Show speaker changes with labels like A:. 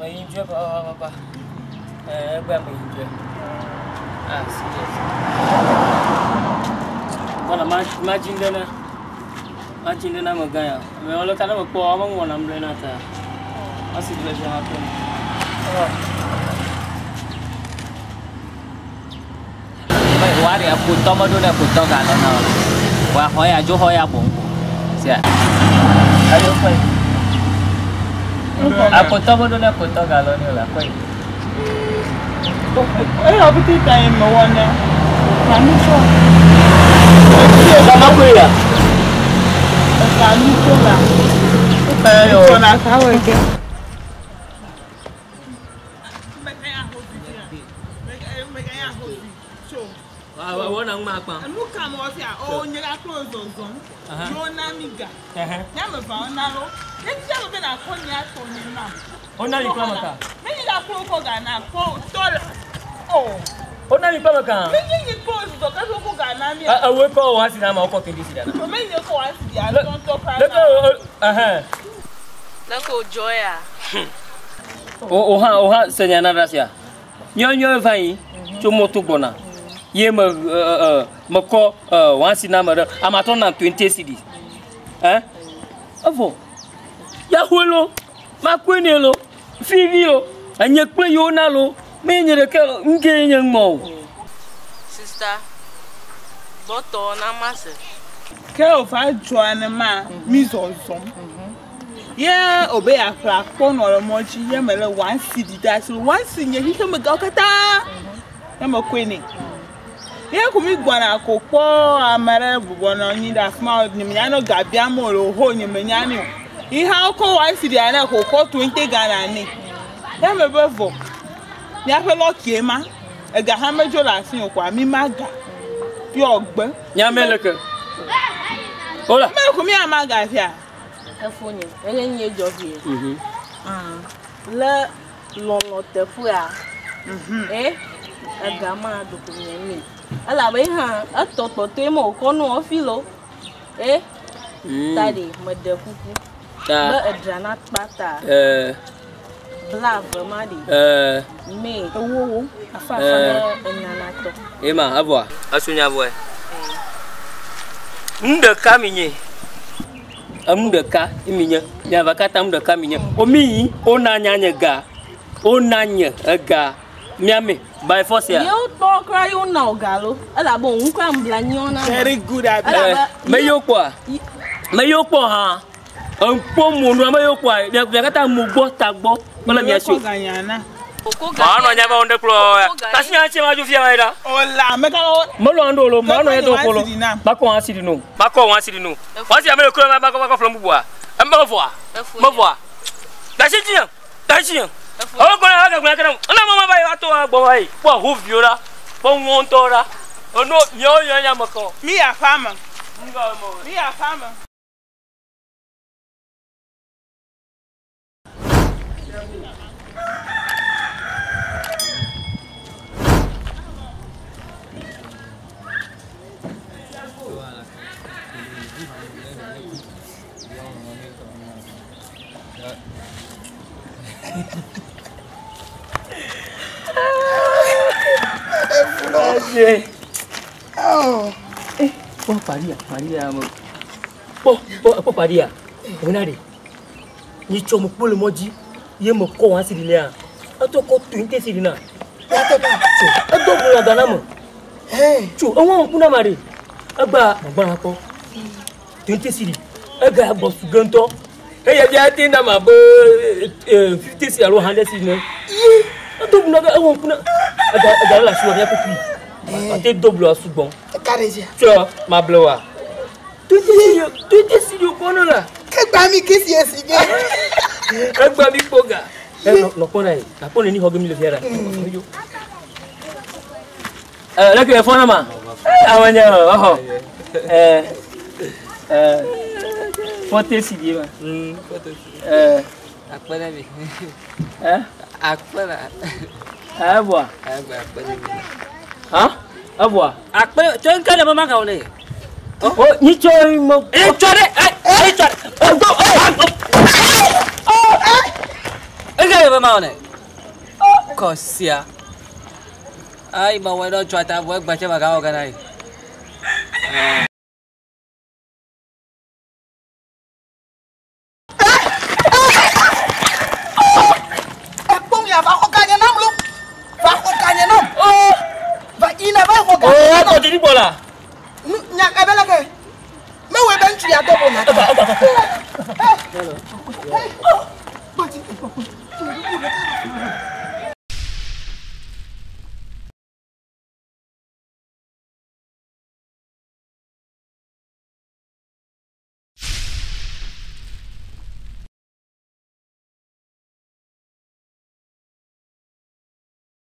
A: Menginjak apa? Apa menginjak? Ah, serius. Mana macam dana magaya. Kalau kalau aku awam mana ambil nata. Asyik belajar apa? Baik, wari aku tahu mana dulu aku tahu kalau na. Wah, hoya jo hoya bom. Siap. Ayo baik. Aku tahu mana dulu aku tahu kalau ni lah. Baik.
B: Apa tu time mana? Kami so.
A: Sama aku ya.
B: Kami so lah.
A: Ayo.
B: Kau nak tahu ke?
A: Awak nak mak apa?
B: Anu kamu asyik. Oh, ni aku zon. Jona miga. Nama bau nalo. Ni jangan benda kau ni aku ni nama.
A: Oh, nak ikut maka?
B: Ni aku kau gana kau tol. Oh.
A: Oh, nak ikut maka?
B: Ni kau tu kan kau gana ni.
A: Awak kau wasi nama kau tinggi sih dah.
B: Kau ni kau wasi dia. Kau
C: Lako joya.
A: Oha senyana rasia. Nyo vai cuma tu gona. Ye mako wasi nama dah. Amaton na 20 cedi. Avo. Ya huelo. Makwene lo. Fivi lo. Anya kwe yona lo. Menyere kelo nge nyang mau.
C: Sister. Boto na mase.
B: Kau fa joana ma mi zozom. Yeah, obey a flag phone or a mochi. Yeah, me le 1 cedi. That's 1 cedi. He come go kata. I'm a queenie. Yeah, kumi gwana koko amere bugwana ni da small ni nyano gabiamo lo ho ni menyani. He how ko 1 cedi ana koko 20 Ghana ni. Yeah, me bevo. Ni afa lucky ma. E ga ha mejo la sin okwa mi maga. Yo gbe.
A: Nya meleke. Hola.
B: Me kumi amaga fia.
C: Efonye, enye jovi. Le lolo tefu ya. Agama do kunye. Ala be ha, atoto te mo konu ofilo. Tadi mede kuku. Ba edrana pata. Blave madi. Me owo afa enyana to.
A: Ema avwa, asunya avwa. Ndeka minye. Amdeka iminya nya bakata amdeka minya omi onanya nyega onanya ega miame by force ya
C: you talk cry you now galo ala bo nkwa mblanyo na
B: Very good at
A: meyokwa ha ampo mundu ameyokwa yakata mugbo tagbo bala miasio Mano nya ba onde klo kasinya che maju fia maida
B: Ola meka
A: molo ndolo mano yeto kolo bako asidi no wasi amele klo bako flom bua amba voa dachinya o ko na ga kana na mama ba ato agbo ai po hu viora po wontora ono nyo nya mako
B: me a farmer me a farmer
A: Oh, Maria mo. Paria. Onari. Ni chomo pole moji. Ye mo ko wan sidile a. Ato ko 20 sidina. Ato bula dana mo. Chu, awon kuna mari. Agba ko. 20 sidi. Aga bo suganto. Ya bia tinda ma bo 50 si alo 100 sidina. Ato bula ga awon kuna. Aga la suwa ya ko pri. Ate double asubon.
B: Kareja.
A: Sure, ma blowa. 20 sidi kono la.
B: Kegba mi kesi esige.
A: Agba mi poga. No pona aí. Na pona ni hoga mi le fiera. La que fona ma. Awanya, Fote sidi ma.
D: Akpala bi. Akpala.
A: Abwa.
D: Akpala bi.
A: Ha? Abwa.
D: Akpala, tuan kan apa makan ni?
A: Oh, ni coy mo.
D: Coy. Coy.
A: Enggak
D: Hey, Mamma. Kosia. I ma don't try to work, but you are organized.
A: Oh, jadi bola.
E: Nyak abela ke. Me we ben tu ya to bo na. Hello.